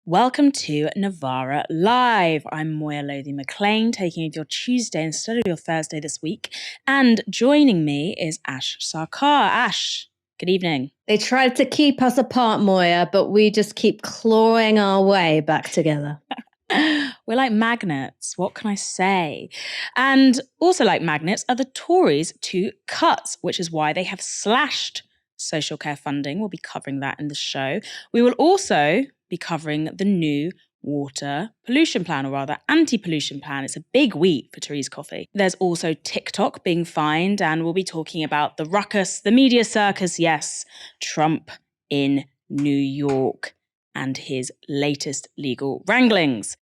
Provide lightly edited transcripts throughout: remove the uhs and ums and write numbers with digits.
Welcome to Novara Live. I'm Moya McLean, taking your Tuesday instead of your Thursday this week. And joining me is Ash Sarkar. Ash, good evening. They tried to keep us apart, Moya, but we just keep clawing our way back together. We're like magnets, what can I say? And also like magnets are the Tories to cuts, which is why they have slashed social care funding. We'll be covering that in the show. We will also be covering the new water pollution plan, or rather anti-pollution plan. It's a big week for Thérèse Coffey. There's also TikTok being fined, and we'll be talking about the ruckus, the media circus, yes, Trump in New York and his latest legal wranglings.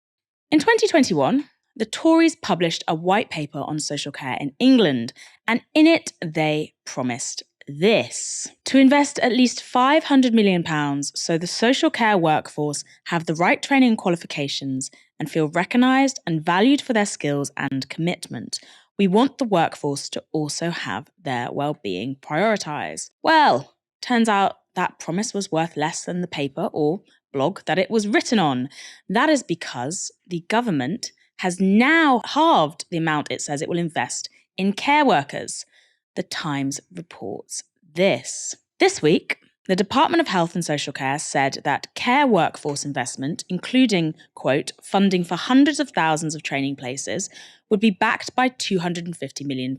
In 2021, the Tories published a white paper on social care in England, and in it they promised this: to invest at least £500 million so the social care workforce have the right training and qualifications and feel recognised and valued for their skills and commitment. We want the workforce to also have their well-being prioritised. Well, turns out that promise was worth less than the paper or blog that it was written on. That is because the government has now halved the amount it says it will invest in care workers. The Times reports this. This week, the Department of Health and Social Care said that care workforce investment, including, quote, funding for hundreds of thousands of training places, would be backed by £250 million.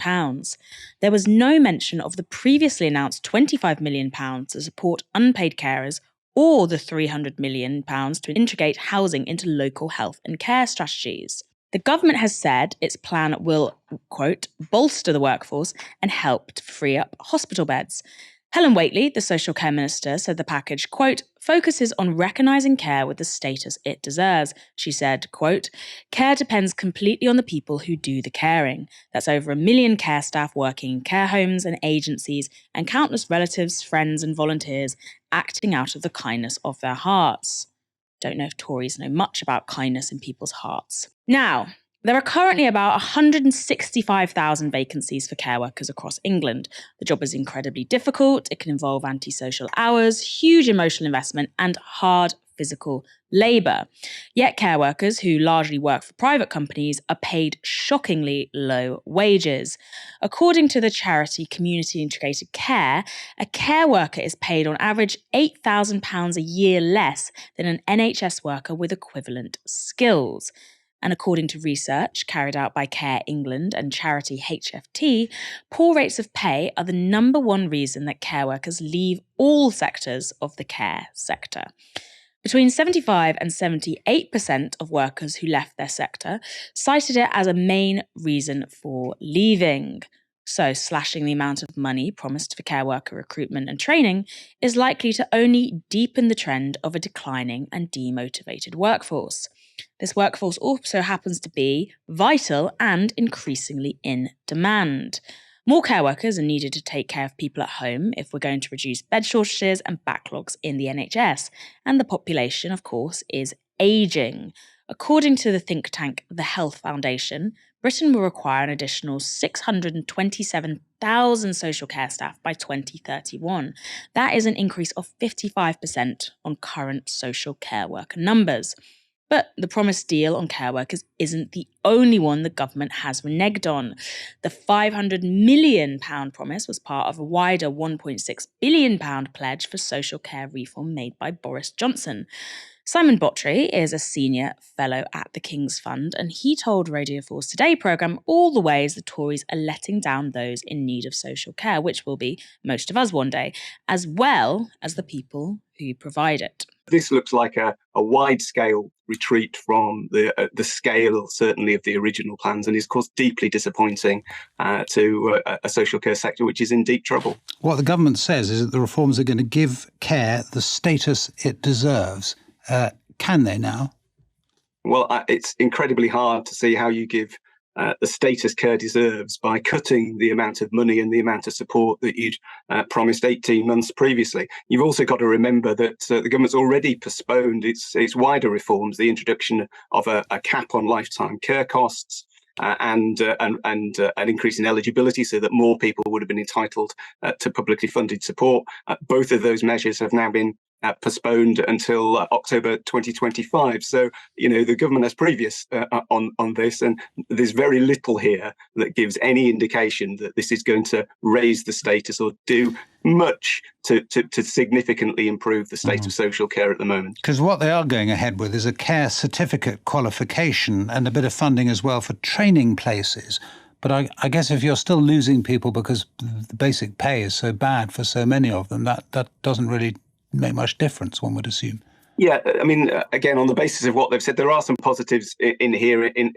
There was no mention of the previously announced £25 million to support unpaid carers or the £300 million to integrate housing into local health and care strategies. The government has said its plan will, quote, bolster the workforce and help to free up hospital beds. Helen Whately, the social care minister, said the package, quote, focuses on recognising care with the status it deserves. She said, quote, care depends completely on the people who do the caring. That's over 1 million care staff working in care homes and agencies and countless relatives, friends and volunteers acting out of the kindness of their hearts. Don't know if Tories know much about kindness in people's hearts. Now, there are currently about 165,000 vacancies for care workers across England. The job is incredibly difficult. It can involve antisocial hours, huge emotional investment, and hard physical labour. Yet care workers, who largely work for private companies, are paid shockingly low wages. According to the charity Community Integrated Care, a care worker is paid on average £8,000 a year less than an NHS worker with equivalent skills. And according to research carried out by Care England and charity HFT, poor rates of pay are the number one reason that care workers leave all sectors of the care sector. Between 75 and 78% of workers who left their sector cited it as a main reason for leaving. So slashing the amount of money promised for care worker recruitment and training is likely to only deepen the trend of a declining and demotivated workforce. This workforce also happens to be vital and increasingly in demand. More care workers are needed to take care of people at home if we're going to reduce bed shortages and backlogs in the NHS. And the population, of course, is ageing. According to the think tank The Health Foundation, Britain will require an additional 627,000 social care staff by 2031. That is an increase of 55% on current social care worker numbers. But the promised deal on care workers isn't the only one the government has reneged on. The £500 million promise was part of a wider £1.6 billion pledge for social care reform made by Boris Johnson. Simon Botry is a senior fellow at the King's Fund, and he told Radio 4's Today programme all the ways the Tories are letting down those in need of social care, which will be most of us one day, as well as the people who provide it. This looks like a wide-scale retreat from the scale, certainly, of the original plans, and is, of course, deeply disappointing to a social care sector which is in deep trouble. What the government says is that the reforms are going to give care the status it deserves. Can they now? Well, it's incredibly hard to see how you give the status care deserves by cutting the amount of money and the amount of support that you'd promised 18 months previously. You've also got to remember that the government's already postponed its wider reforms, the introduction of a cap on lifetime care costs, and an increase in eligibility so that more people would have been entitled to publicly funded support. Both of those measures have now been postponed until October 2025. So, the government has previous on this, and there's very little here that gives any indication that this is going to raise the status or do much to significantly improve the state of social care at the moment. Because what they are going ahead with is a care certificate qualification and a bit of funding as well for training places. But I guess if you're still losing people because the basic pay is so bad for so many of them, that doesn't really make much difference, one would assume. Yeah, I mean, again, on the basis of what they've said, there are some positives in here. In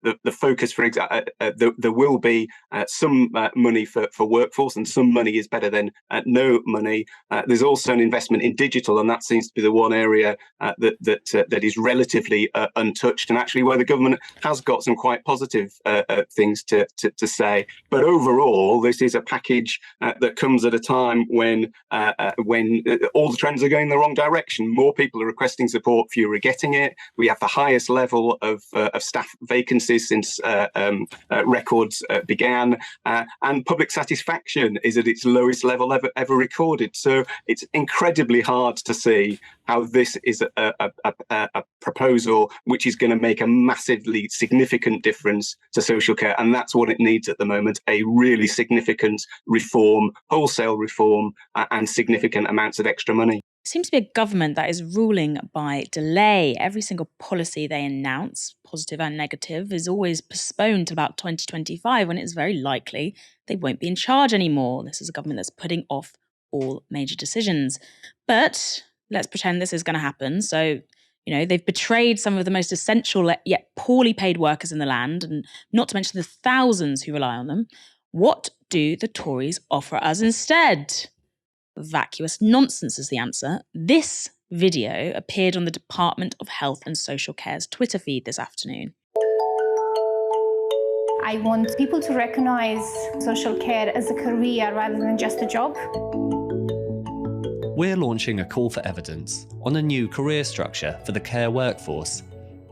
the focus, for example, there will be some money for workforce, and some money is better than no money. There's also an investment in digital, and that seems to be the one area that is relatively untouched, and actually where the government has got some quite positive things to say. But overall, this is a package that comes at a time when all the trends are going the wrong direction. More people are requesting support, fewer are getting it. We have the highest level of staff vacancies since records began, and public satisfaction is at its lowest level ever recorded. So it's incredibly hard to see how this is a proposal which is going to make a massively significant difference to social care, and that's what it needs at the moment: a really significant reform, wholesale reform, and significant amounts of extra money. It seems to be a government that is ruling by delay. Every single policy they announce, positive and negative, is always postponed to about 2025, when it's very likely they won't be in charge anymore. This is a government that's putting off all major decisions. But let's pretend this is going to happen. So, they've betrayed some of the most essential yet poorly paid workers in the land, and not to mention the thousands who rely on them. What do the Tories offer us instead? Vacuous nonsense is the answer. This video appeared on the Department of Health and Social Care's Twitter feed this afternoon. I want people to recognise social care as a career rather than just a job. We're launching a call for evidence on a new career structure for the care workforce,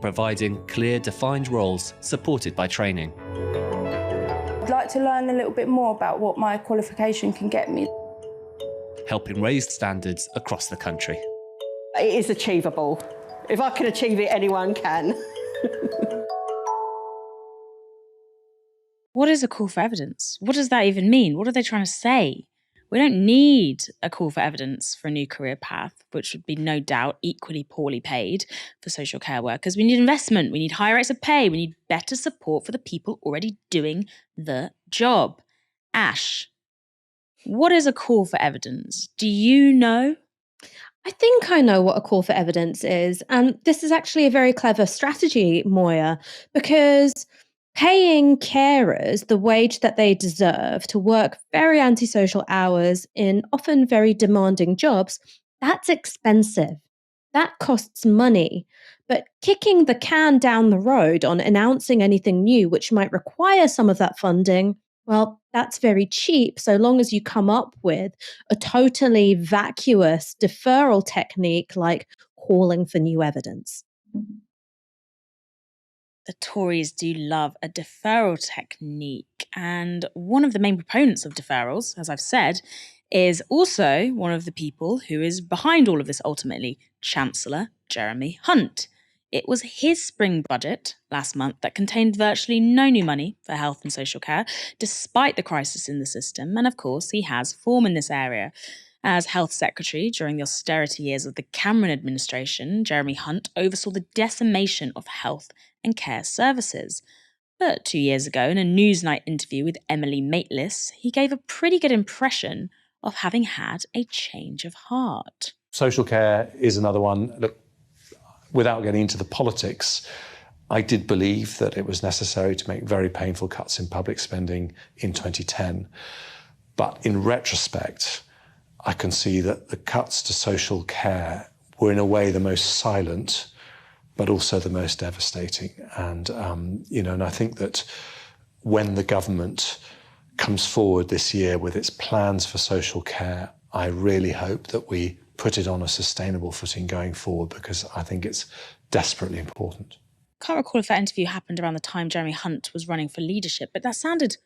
providing clear, defined roles supported by training. I'd like to learn a little bit more about what my qualification can get me. Helping raise standards across the country. It is achievable. If I can achieve it, anyone can. What is a call for evidence? What does that even mean? What are they trying to say? We don't need a call for evidence for a new career path, which would be no doubt equally poorly paid for social care workers. We need investment, we need higher rates of pay, we need better support for the people already doing the job. Ash, what is a call for evidence? Do you know? I think I know what a call for evidence is. And this is actually a very clever strategy, Moya, because paying carers the wage that they deserve to work very antisocial hours in often very demanding jobs, that's expensive. That costs money. But kicking the can down the road on announcing anything new which might require some of that funding, well, that's very cheap, so long as you come up with a totally vacuous deferral technique like calling for new evidence. The Tories do love a deferral technique, and one of the main proponents of deferrals, as I've said, is also one of the people who is behind all of this ultimately, Chancellor Jeremy Hunt. It was his spring budget last month that contained virtually no new money for health and social care, despite the crisis in the system. And of course, he has form in this area. As Health Secretary during the austerity years of the Cameron administration, Jeremy Hunt oversaw the decimation of health and care services. But 2 years ago, in a Newsnight interview with Emily Maitlis, he gave a pretty good impression of having had a change of heart. Social care is another one. Look, without getting into the politics, I did believe that it was necessary to make very painful cuts in public spending in 2010. But in retrospect, I can see that the cuts to social care were in a way the most silent, but also the most devastating. And, and I think that when the government comes forward this year with its plans for social care, I really hope that we put it on a sustainable footing going forward, because I think it's desperately important. Can't recall if that interview happened around the time Jeremy Hunt was running for leadership, but that sounded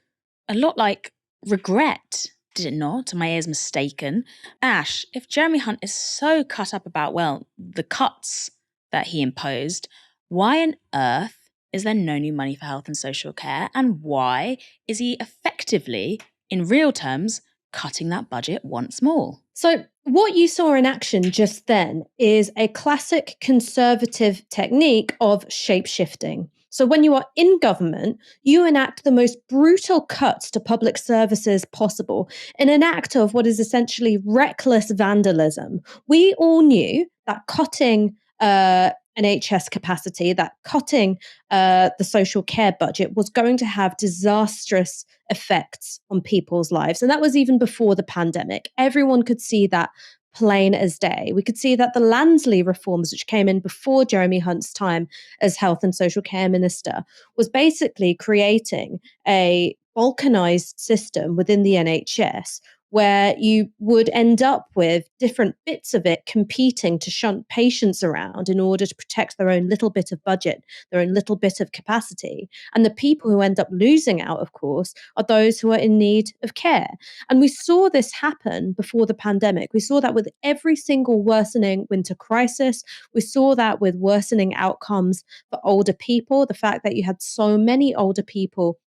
a lot like regret. Did it not? Are my ears mistaken? Ash, if Jeremy Hunt is so cut up about, well, the cuts that he imposed, why on earth is there no new money for health and social care? And why is he effectively, in real terms, cutting that budget once more? So what you saw in action just then is a classic conservative technique of shape-shifting. So when you are in government, you enact the most brutal cuts to public services possible in an act of what is essentially reckless vandalism. We all knew that cutting NHS capacity, that cutting the social care budget was going to have disastrous effects on people's lives. And that was even before the pandemic. Everyone could see that plain as day. We could see that the Lansley reforms, which came in before Jeremy Hunt's time as Health and Social Care Minister, was basically creating a balkanized system within the NHS where you would end up with different bits of it competing to shunt patients around in order to protect their own little bit of budget, their own little bit of capacity. And the people who end up losing out, of course, are those who are in need of care. And we saw this happen before the pandemic. We saw that with every single worsening winter crisis. We saw that with worsening outcomes for older people, the fact that you had so many older people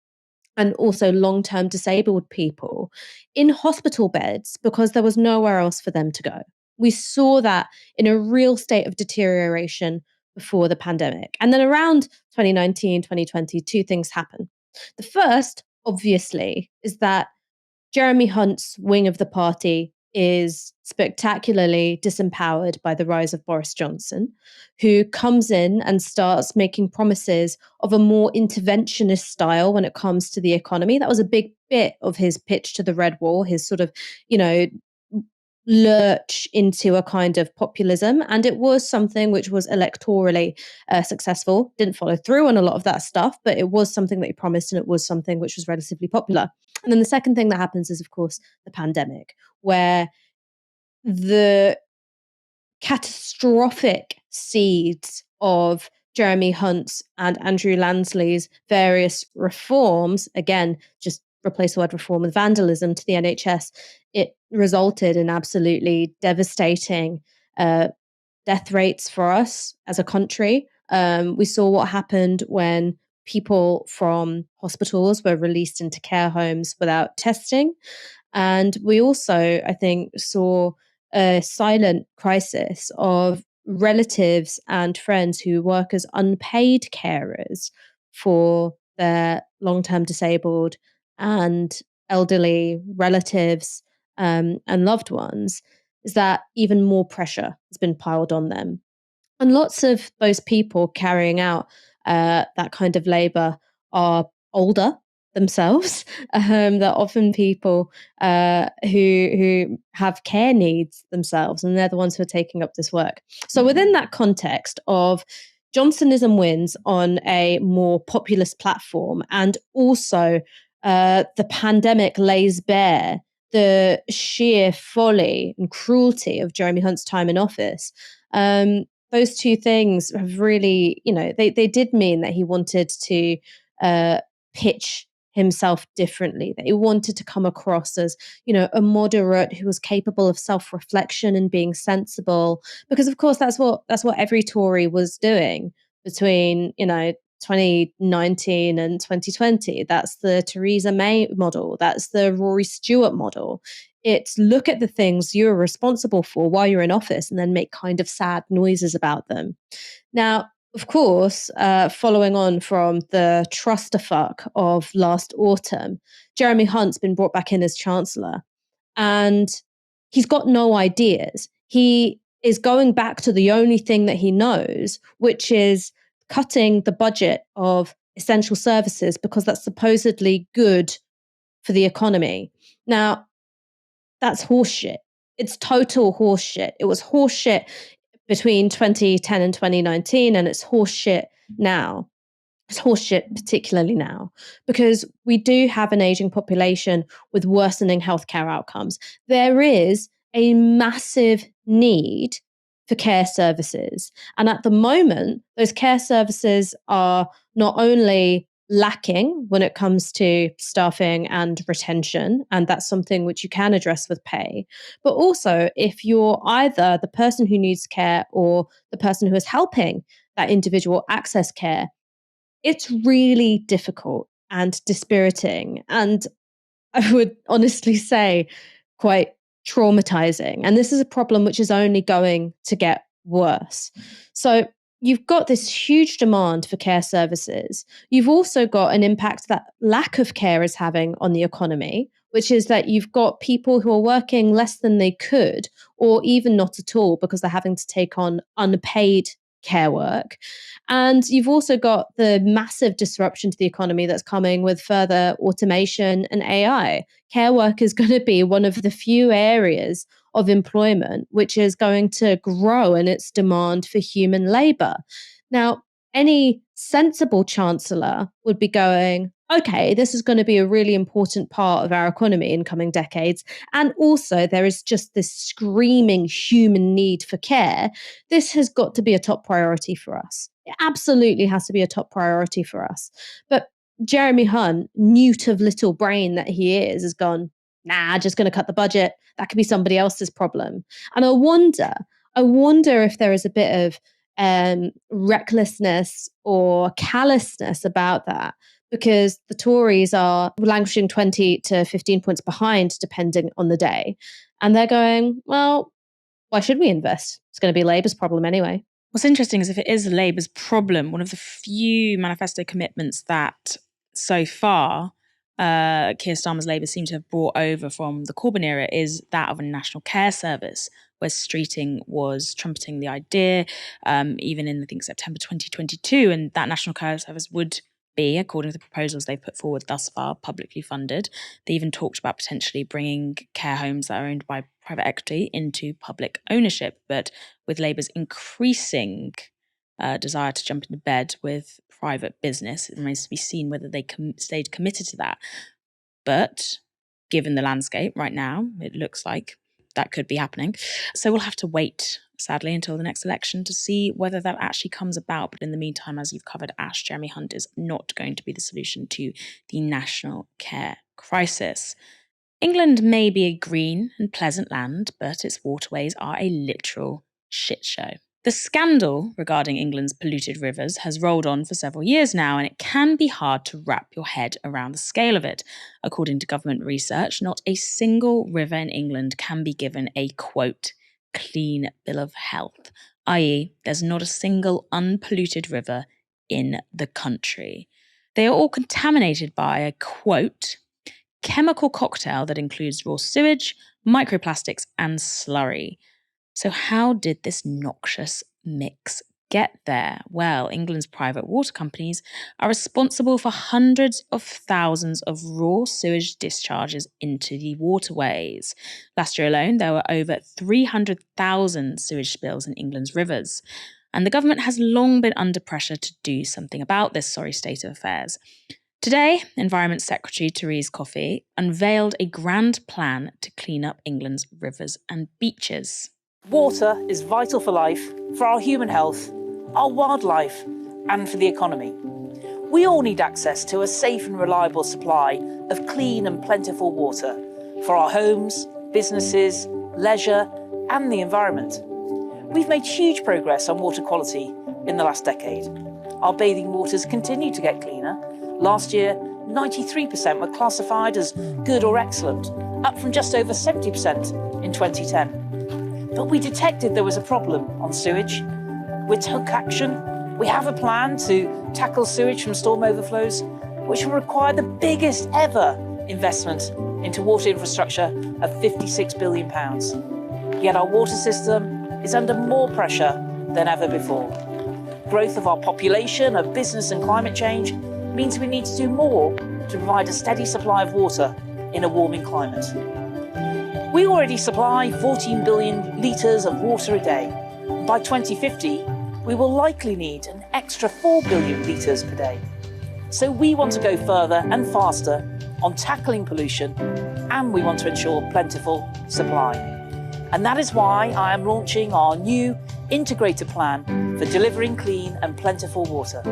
and also long-term disabled people in hospital beds because there was nowhere else for them to go. We saw that in a real state of deterioration before the pandemic. And then around 2019, 2020, two things happen. The first, obviously, is that Jeremy Hunt's wing of the party is spectacularly disempowered by the rise of Boris Johnson, who comes in and starts making promises of a more interventionist style when it comes to the economy. That was a big bit of his pitch to the Red Wall, his sort of, lurch into a kind of populism. And it was something which was electorally successful, didn't follow through on a lot of that stuff, but it was something that he promised and it was something which was relatively popular. And then the second thing that happens is, of course, the pandemic, where the catastrophic seeds of Jeremy Hunt's and Andrew Lansley's various reforms, again, just replace the word reform with vandalism to the NHS, it resulted in absolutely devastating death rates for us as a country. We saw what happened when people from hospitals were released into care homes without testing. And we also, I think, saw a silent crisis of relatives and friends who work as unpaid carers for their long-term disabled and elderly relatives and loved ones, is that even more pressure has been piled on them. And lots of those people carrying out that kind of labour are older themselves. They're often people who have care needs themselves, and they're the ones who are taking up this work. So within that context of Johnsonism wins on a more populist platform, and also the pandemic lays bare the sheer folly and cruelty of Jeremy Hunt's time in office. Those two things have really, they did mean that he wanted to pitch himself differently, that he wanted to come across as, a moderate who was capable of self-reflection and being sensible. Because of course that's what every Tory was doing between, 2019 and 2020. That's the Theresa May model. That's the Rory Stewart model. It's look at the things you're responsible for while you're in office and then make kind of sad noises about them. Now, of course, following on from the trusterfuck of last autumn, Jeremy Hunt's been brought back in as Chancellor, and he's got no ideas. He is going back to the only thing that he knows, which is cutting the budget of essential services because that's supposedly good for the economy. Now, that's horseshit. It's total horseshit. It was horseshit between 2010 and 2019, and it's horseshit now. It's horseshit particularly now, because we do have an aging population with worsening healthcare outcomes. There is a massive need for care services. And at the moment, those care services are not only lacking when it comes to staffing and retention, and that's something which you can address with pay. But also, if you're either the person who needs care or the person who is helping that individual access care, it's really difficult and dispiriting, and I would honestly say quite traumatizing. And this is a problem which is only going to get worse. So you've got this huge demand for care services. You've also got an impact that lack of care is having on the economy, which is that you've got people who are working less than they could, or even not at all, because they're having to take on unpaid care work. And you've also got the massive disruption to the economy that's coming with further automation and AI. Care work is going to be one of the few areas of employment which is going to grow in its demand for human labor. Now, any sensible chancellor would be going, okay, this is going to be a really important part of our economy in coming decades. And also, there is just this screaming human need for care. This has got to be a top priority for us. It absolutely has to be a top priority for us. But Jeremy Hunt, newt of little brain that he is, has gone, nah, just going to cut the budget. That could be somebody else's problem. And I wonder if there is a bit of recklessness or callousness about that, because the Tories are languishing 20 to 15 points behind, depending on the day. And they're going, well, why should we invest? It's going to be Labour's problem anyway. What's interesting is if it is Labour's problem, one of the few manifesto commitments that so far Keir Starmer's Labour seem to have brought over from the Corbyn era is that of a national care service, where Streeting was trumpeting the idea, even in, I think, September 2022, and that national care service would be, according to the proposals they've put forward thus far, publicly funded. They even talked about potentially bringing care homes that are owned by private equity into public ownership, but with Labour's increasing desire to jump into bed with private business, it remains to be seen whether they stayed committed to that. But given the landscape right now, it looks like that could be happening. So we'll have to wait, sadly, until the next election to see whether that actually comes about. But in the meantime, as you've covered, Ash, Jeremy Hunt is not going to be the solution to the national care crisis. England may be a green and pleasant land, but its waterways are a literal shit show. The scandal regarding England's polluted rivers has rolled on for several years now, and it can be hard to wrap your head around the scale of it. According to government research, not a single river in England can be given a, quote, clean bill of health, i.e., there's not a single unpolluted river in the country. They are all contaminated by a, quote, chemical cocktail that includes raw sewage, microplastics, and slurry. So how did this noxious mix get there? Well, England's private water companies are responsible for hundreds of thousands of raw sewage discharges into the waterways. Last year alone, there were over 300,000 sewage spills in England's rivers. And the government has long been under pressure to do something about this sorry state of affairs. Today, Environment Secretary Thérèse Coffey unveiled a grand plan to clean up England's rivers and beaches. Water is vital for life, for our human health, our wildlife, and for the economy. We all need access to a safe and reliable supply of clean and plentiful water for our homes, businesses, leisure, and the environment. We've made huge progress on water quality in the last decade. Our bathing waters continue to get cleaner. Last year, 93% were classified as good or excellent, up from just over 70% in 2010. But we detected there was a problem on sewage. We took action. We have a plan to tackle sewage from storm overflows, which will require the biggest ever investment into water infrastructure of £56 billion. Yet our water system is under more pressure than ever before. Growth of our population, of business and climate change means we need to do more to provide a steady supply of water in a warming climate. We already supply 14 billion litres of water a day. By 2050, we will likely need an extra 4 billion litres per day. So we want to go further and faster on tackling pollution, and we want to ensure plentiful supply. And that is why I am launching our new integrated plan for delivering clean and plentiful water.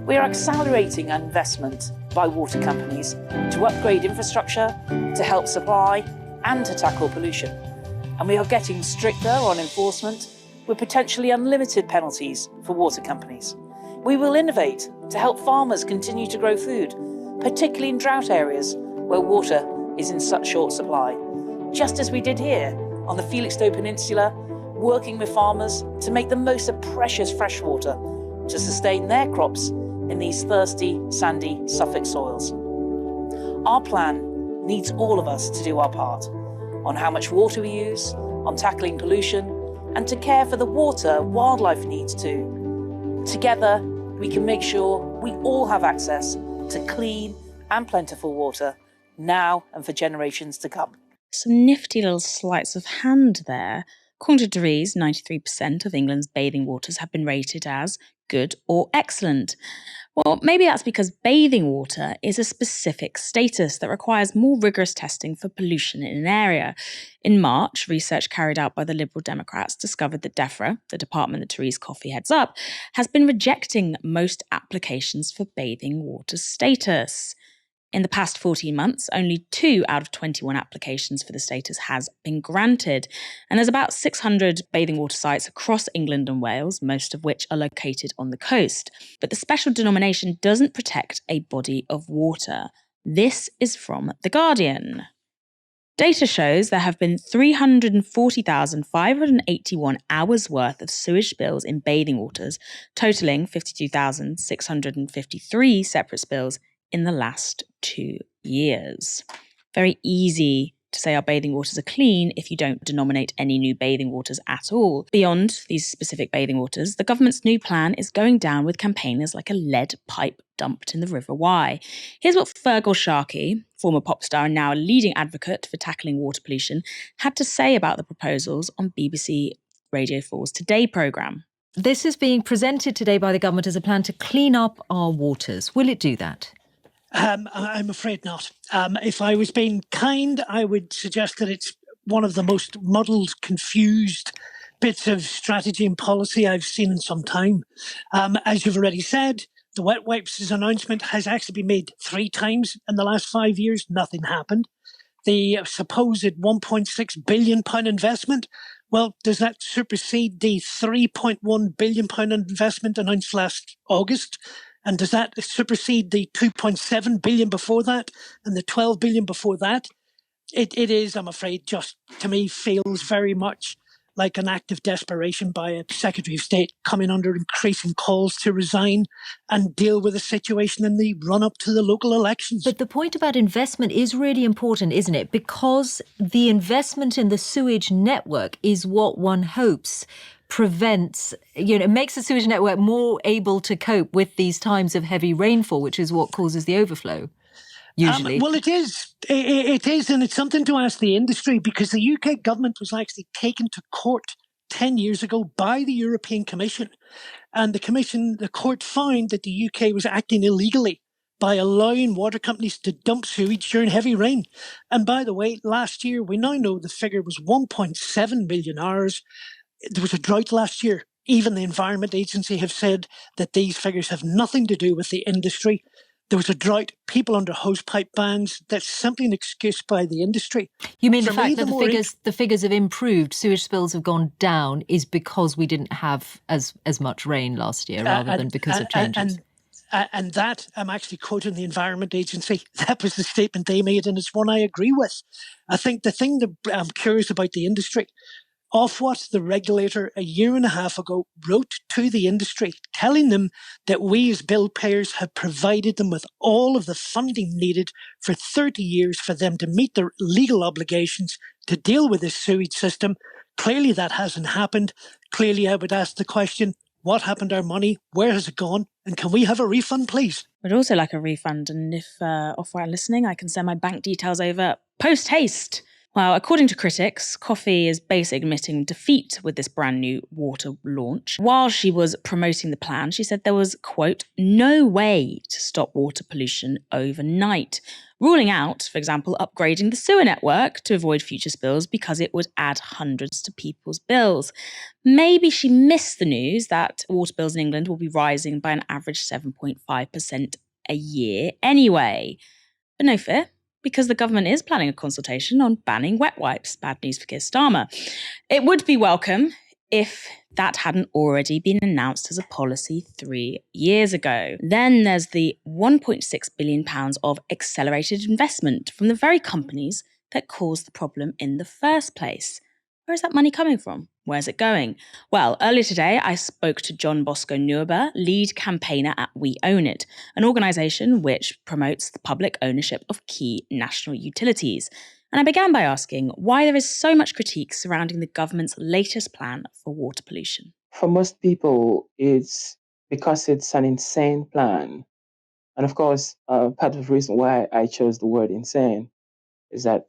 We are accelerating our investment by water companies to upgrade infrastructure, to help supply and to tackle pollution. And we are getting stricter on enforcement with potentially unlimited penalties for water companies. We will innovate to help farmers continue to grow food, particularly in drought areas where water is in such short supply, just as we did here on the Felixstowe Peninsula, working with farmers to make the most of precious freshwater to sustain their crops in these thirsty, sandy Suffolk soils. Our plan needs all of us to do our part on how much water we use, on tackling pollution, and to care for the water wildlife needs too. Together, we can make sure we all have access to clean and plentiful water now and for generations to come. Some nifty little sleights of hand there. According to Thérèse, 93% of England's bathing waters have been rated as good or excellent. Well, maybe that's because bathing water is a specific status that requires more rigorous testing for pollution in an area. In March, research carried out by the Liberal Democrats discovered that DEFRA, the department that Thérèse Coffey heads up, has been rejecting most applications for bathing water status. In the past 14 months, only 2 out of 21 applications for the status has been granted. And there's about 600 bathing water sites across England and Wales, most of which are located on the coast. But the special denomination doesn't protect a body of water. This is from The Guardian. Data shows there have been 340,581 hours worth of sewage spills in bathing waters, totalling 52,653 separate spills in the last 2 years. Very easy to say our bathing waters are clean if you don't denominate any new bathing waters at all. Beyond these specific bathing waters, the government's new plan is going down with campaigners like a lead pipe dumped in the River Wye. Here's what Fergal Sharkey, former pop star and now a leading advocate for tackling water pollution, had to say about the proposals on BBC Radio 4's Today programme. This is being presented today by the government as a plan to clean up our waters. Will it do that? I'm afraid not. If I was being kind, I would suggest that it's one of the most muddled, confused bits of strategy and policy I've seen in some time. As you've already said, the wet wipes' announcement has actually been made 3 times in the last 5 years. Nothing happened. The supposed £1.6 billion investment, well, does that supersede the £3.1 billion investment announced last August? And does that supersede the 2.7 billion before that and the 12 billion before that? It is, I'm afraid, just to me feels very much like an act of desperation by a Secretary of State coming under increasing calls to resign and deal with the situation in the run-up to the local elections. But the point about investment is really important, isn't it? Because the investment in the sewage network is what one hopes prevents, it makes the sewage network more able to cope with these times of heavy rainfall, which is what causes the overflow, usually. Well, it is. It is, and it's something to ask the industry, because the UK government was actually taken to court 10 years ago by the European Commission. And the court found that the UK was acting illegally by allowing water companies to dump sewage during heavy rain. And by the way, last year, we now know the figure was 1.7 million hours. There was a drought last year. Even the Environment Agency have said that these figures have nothing to do with the industry. There was a drought, people under hosepipe bans. That's simply an excuse by the industry. You mean the fact that the figures have improved, sewage spills have gone down, is because we didn't have as much rain last year rather than because of changes? And that, I'm actually quoting the Environment Agency. That was the statement they made, and it's one I agree with. I think the thing that I'm curious about the industry, Ofwat, the regulator, a year and a half ago, wrote to the industry telling them that we as bill payers have provided them with all of the funding needed for 30 years for them to meet their legal obligations to deal with this sewage system. Clearly that hasn't happened. Clearly I would ask the question, what happened to our money? Where has it gone? And can we have a refund, please? I'd also like a refund, and if Ofwat are listening, I can send my bank details over post-haste. Well, according to critics, Coffey is basically admitting defeat with this brand new water launch. While she was promoting the plan, she said there was, quote, no way to stop water pollution overnight, ruling out, for example, upgrading the sewer network to avoid future spills because it would add hundreds to people's bills. Maybe she missed the news that water bills in England will be rising by an average 7.5% a year anyway. But no fear, because the government is planning a consultation on banning wet wipes. Bad news for Keir Starmer. It would be welcome if that hadn't already been announced as a policy 3 years ago. Then there's the £1.6 billion of accelerated investment from the very companies that caused the problem in the first place. Where is that money coming from? Where's it going? Well, earlier today, I spoke to John Bosco Nuber, lead campaigner at We Own It, an organisation which promotes the public ownership of key national utilities. And I began by asking why there is so much critique surrounding the government's latest plan for water pollution. For most people, it's because it's an insane plan. And of course, part of the reason why I chose the word insane is that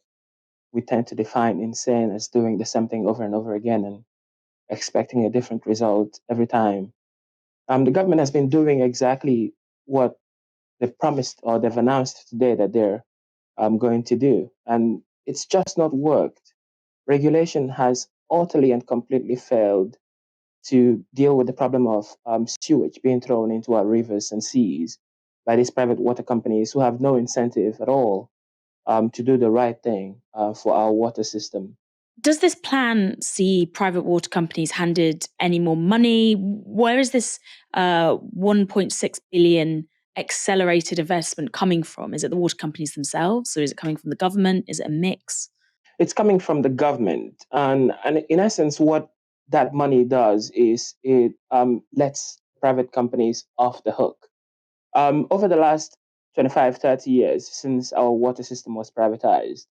we tend to define insane as doing the same thing over and over again and expecting a different result every time. The government has been doing exactly what they've promised or they've announced today that they're going to do. And it's just not worked. Regulation has utterly and completely failed to deal with the problem of sewage being thrown into our rivers and seas by these private water companies who have no incentive at all to do the right thing for our water system. Does this plan see private water companies handed any more money? Where is this 1.6 billion accelerated investment coming from? Is it the water companies themselves, or is it coming from the government? Is it a mix? It's coming from the government. And in essence, what that money does is it lets private companies off the hook. Over the last 25, 30 years since our water system was privatized,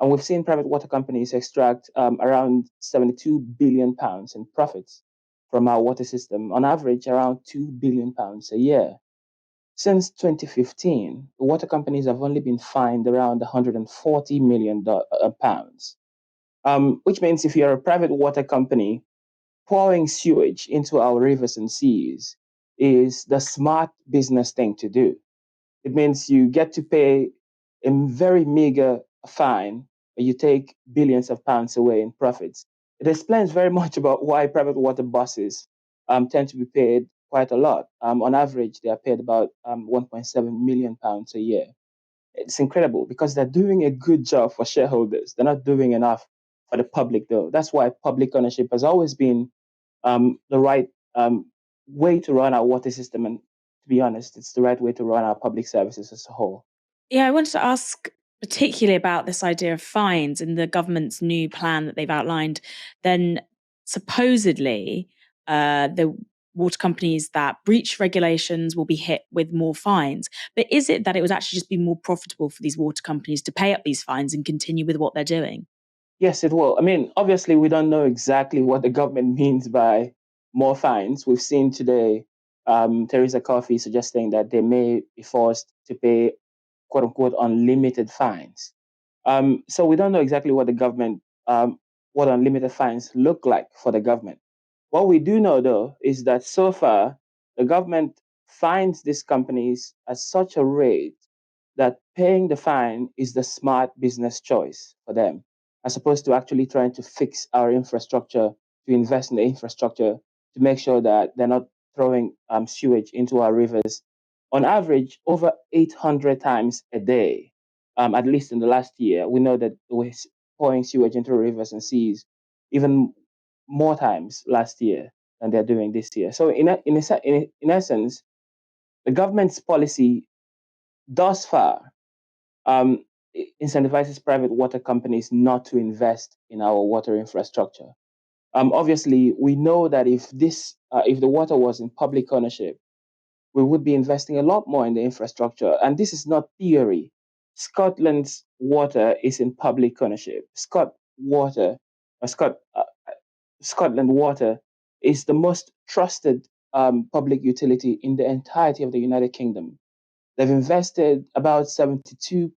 and we've seen private water companies extract around £72 billion in profits from our water system, on average around £2 billion a year. Since 2015, the water companies have only been fined around £140 million, which means if you're a private water company, pouring sewage into our rivers and seas is the smart business thing to do. It means you get to pay a very meager fine, but you take billions of pounds away in profits. It explains very much about why private water bosses tend to be paid quite a lot. On average, they are paid about £1.7 million a year. It's incredible because they're doing a good job for shareholders. They're not doing enough for the public, though. That's why public ownership has always been the right way to run our water system. And to be honest, it's the right way to run our public services as a whole. Yeah, I wanted to ask particularly about this idea of fines in the government's new plan that they've outlined. Then supposedly the water companies that breach regulations will be hit with more fines. But is it that it would actually just be more profitable for these water companies to pay up these fines and continue with what they're doing? Yes, it will. I mean, obviously, we don't know exactly what the government means by more fines. We've seen today Theresa Coffey suggesting that they may be forced to pay, quote unquote, unlimited fines. So we don't know exactly what the government, what unlimited fines look like for the government. What we do know, though, is that so far, the government fines these companies at such a rate that paying the fine is the smart business choice for them, as opposed to actually trying to fix our infrastructure, to invest in the infrastructure, to make sure that they're not throwing sewage into our rivers. On average, over 800 times a day, at least in the last year, we know that we're pouring sewage into rivers and seas even more times last year than they're doing this year. So in essence, the government's policy thus far incentivizes private water companies not to invest in our water infrastructure. Obviously, we know that if the water was in public ownership, we would be investing a lot more in the infrastructure. And this is not theory. Scotland's water is in public ownership. Scotland Water is the most trusted public utility in the entirety of the United Kingdom. They've invested about £72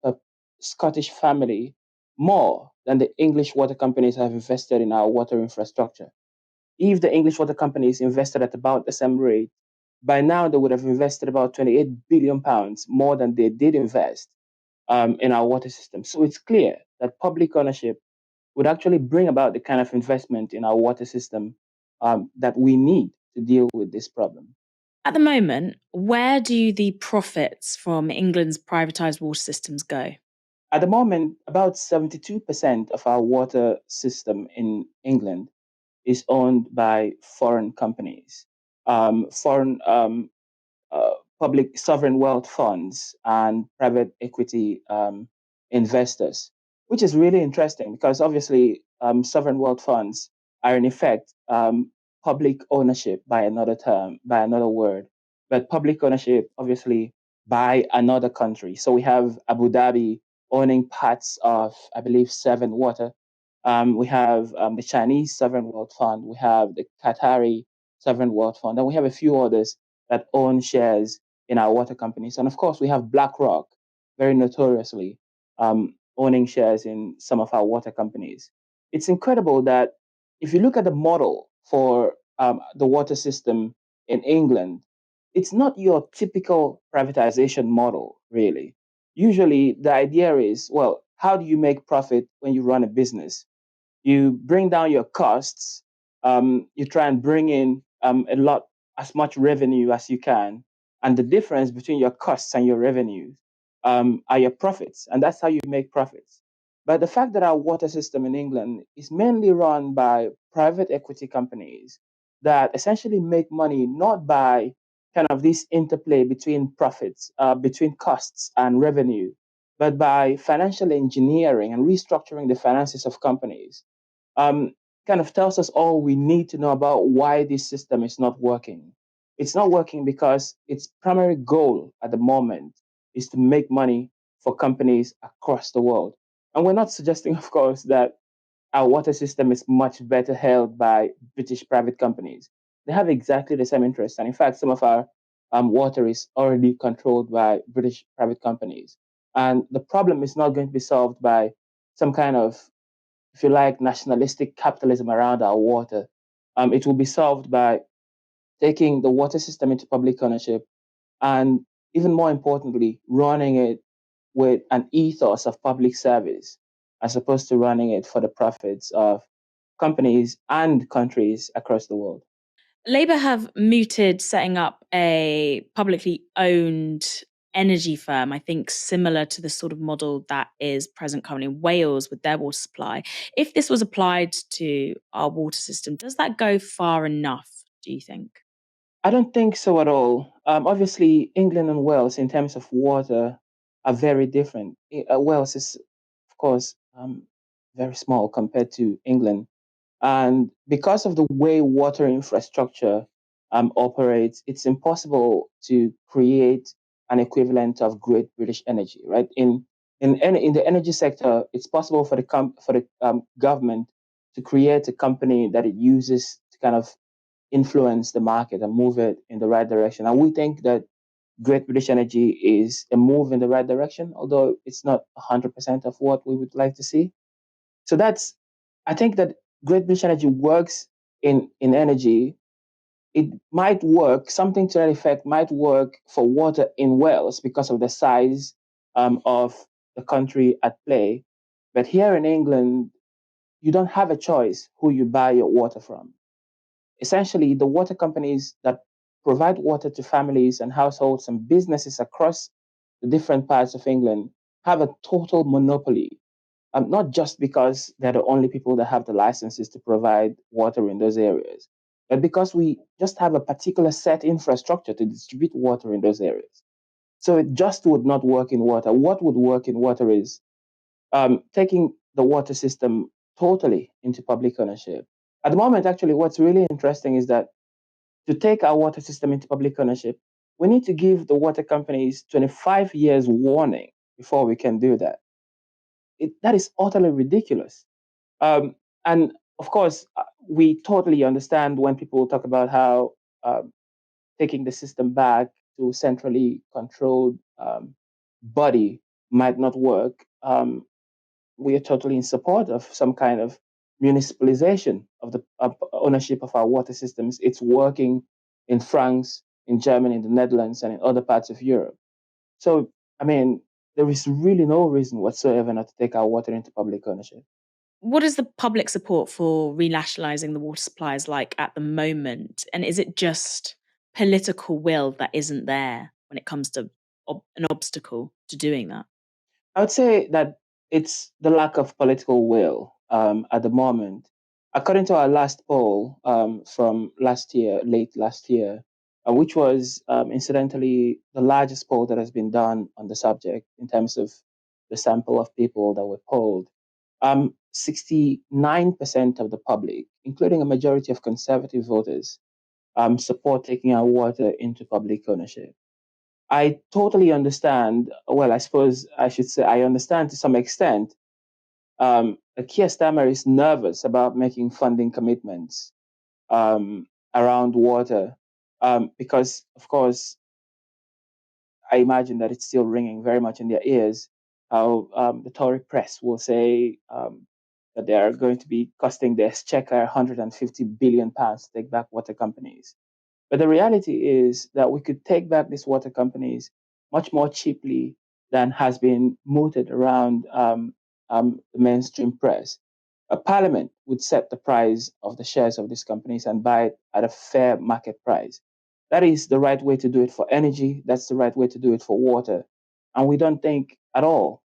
per Scottish family more than the English water companies have invested in our water infrastructure. If the English water companies invested at about the same rate, by now they would have invested about 28 billion pounds more than they did invest in our water system. So it's clear that public ownership would actually bring about the kind of investment in our water system that we need to deal with this problem. At the moment, where do the profits from England's privatised water systems go? At the moment, about 72% of our water system in England is owned by foreign companies, foreign public sovereign wealth funds, and private equity investors, which is really interesting because obviously sovereign wealth funds are in effect public ownership by another term, by another word, but public ownership obviously by another country. So we have Abu Dhabi owning parts of, I believe, Seven Water. We have the Chinese Sovereign Wealth Fund. We have the Qatari Sovereign Wealth Fund. And we have a few others that own shares in our water companies. And of course, we have BlackRock, very notoriously, owning shares in some of our water companies. It's incredible that if you look at the model for the water system in England, it's not your typical privatization model, really. Usually, the idea is, well, how do you make profit when you run a business? You bring down your costs, you try and bring in as much revenue as you can, and the difference between your costs and your revenues are your profits, and that's how you make profits. But the fact that our water system in England is mainly run by private equity companies that essentially make money not by kind of this interplay between profits, between costs and revenue, but by financial engineering and restructuring the finances of companies, kind of tells us all we need to know about why this system is not working. It's not working because its primary goal at the moment is to make money for companies across the world. And we're not suggesting, of course, that our water system is much better held by British private companies. They have exactly the same interests. And in fact, some of our water is already controlled by British private companies. And the problem is not going to be solved by some kind of, if you like, nationalistic capitalism around our water. It will be solved by taking the water system into public ownership and, even more importantly, running it with an ethos of public service as opposed to running it for the profits of companies and countries across the world. Labour have mooted setting up a publicly owned energy firm, I think similar to the sort of model that is present currently in Wales with their water supply. If this was applied to our water system, does that go far enough, do you think? I don't think so at all. Obviously, England and Wales, in terms of water, are very different. Wales is, of course, very small compared to England. And because of the way water infrastructure operates, it's impossible to create an equivalent of Great British Energy, right? In the energy sector, it's possible for the government to create a company that it uses to kind of influence the market and move it in the right direction. And we think that Great British Energy is a move in the right direction, although it's not 100% of what we would like to see. So I think that Great British Energy works in energy. It might work, something to that effect might work for water in Wales because of the size of the country at play. But here in England, you don't have a choice who you buy your water from. Essentially, the water companies that provide water to families and households and businesses across the different parts of England have a total monopoly, not just because they're the only people that have the licenses to provide water in those areas, but because we just have a particular set infrastructure to distribute water in those areas. So it just would not work in water. What would work in water is taking the water system totally into public ownership. At the moment, actually, what's really interesting is that to take our water system into public ownership, we need to give the water companies 25 years warning before we can do that. That is utterly ridiculous. And of course, we totally understand when people talk about how taking the system back to centrally controlled body might not work. we are totally in support of some kind of municipalization of the ownership of our water systems. It's working in France, in Germany, in the Netherlands, and in other parts of Europe. So, I mean, there is really no reason whatsoever not to take our water into public ownership. What is the public support for renationalising the water supplies like at the moment? And is it just political will that isn't there when it comes to an obstacle to doing that? I would say that it's the lack of political will at the moment. According to our last poll from last year, late last year, which was incidentally the largest poll that has been done on the subject in terms of the sample of people that were polled, 69% of the public, including a majority of conservative voters, support taking our water into public ownership. I totally understand. Well, I suppose I should say I understand to some extent. Keir Starmer is nervous about making funding commitments around water because, of course, I imagine that it's still ringing very much in their ears how the Tory press will say that they are going to be costing the exchequer £150 billion to take back water companies. But the reality is that we could take back these water companies much more cheaply than has been mooted around the mainstream press. A parliament would set the price of the shares of these companies and buy it at a fair market price. That is the right way to do it for energy. That's the right way to do it for water. And we don't think at all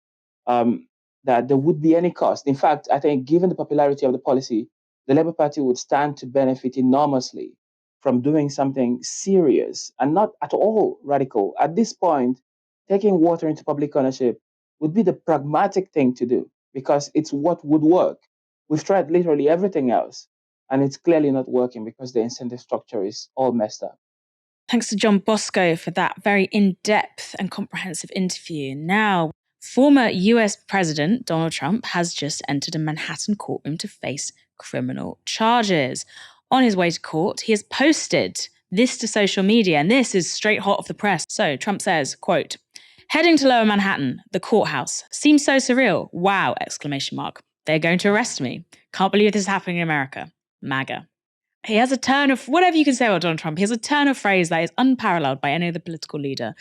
that there would be any cost. In fact, I think given the popularity of the policy, the Labour Party would stand to benefit enormously from doing something serious and not at all radical. At this point, taking water into public ownership would be the pragmatic thing to do because it's what would work. We've tried literally everything else, and it's clearly not working because the incentive structure is all messed up. Thanks to John Bosco for that very in-depth and comprehensive interview. Now, former US President Donald Trump has just entered a Manhattan courtroom to face criminal charges. On his way to court, he has posted this to social media, and this is straight hot off the press. So Trump says, quote, "Heading to Lower Manhattan, the courthouse. Seems so surreal. Wow, exclamation mark. They're going to arrest me. Can't believe this is happening in America. MAGA." He has a turn of, whatever you can say about Donald Trump, he has a turn of phrase that is unparalleled by any other political leader.